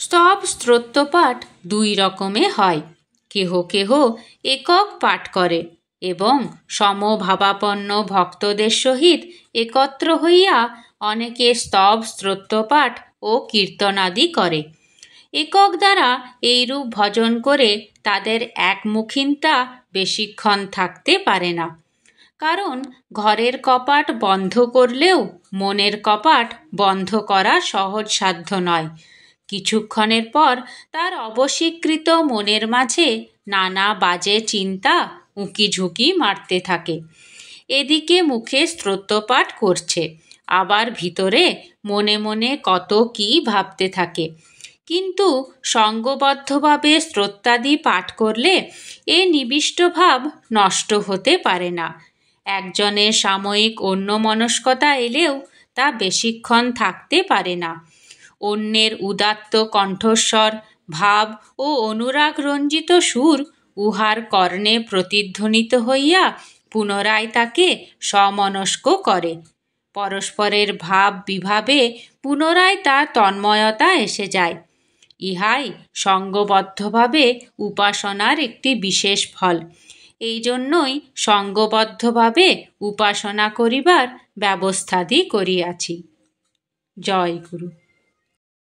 স্তব স্তোত্রপাঠ দুই রকমে হয়। কেহ কেহ একক পাঠ করে এবং সমভাবাপন্ন ভক্তদের সহিত একত্র হইয়া অনেকে স্তব স্তোত্রপাঠ ও কীর্তনাদি করে। একক দ্বারা এইরূপ ভজন করে তাদের একমুখিনতা বেশিক্ষণ থাকতে পারে না, কারণ ঘরের কপাট বন্ধ করলেও মনের কপাট বন্ধ করা সহজসাধ্য নয়। কিছুক্ষণের পর তার অবশীকৃত মনের মাঝে নানা বাজে চিন্তা উঁকি ঝুঁকি মারতে থাকে। এদিকে মুখে স্তোত্রপাঠ করছে, আবার ভিতরে মনে মনে কত কি ভাবতে থাকে। কিন্তু সঙ্গবদ্ধভাবে স্তোত্রাদি পাঠ করলে এ নিবিষ্ট ভাব নষ্ট হতে পারে না। একজনের সাময়িক অন্যমনস্কতা এলেও তা বেশিক্ষণ থাকতে পারে না। অন্যের উদাত্ত কণ্ঠস্বর, ভাব ও অনুরাগ রঞ্জিত সুর উহার কর্ণে প্রতিধ্বনিত হইয়া পুনরায় তাকে সমনস্ক করে। পরস্পরের ভাব বিভাবে পুনরায় তার তন্ময়তা এসে যায়। ইহাই সঙ্গবদ্ধভাবে উপাসনার একটি বিশেষ ফল। এই জন্যই সঙ্গবদ্ধভাবে উপাসনা করিবার ব্যবস্থাদি করিয়াছি। জয় গুরু।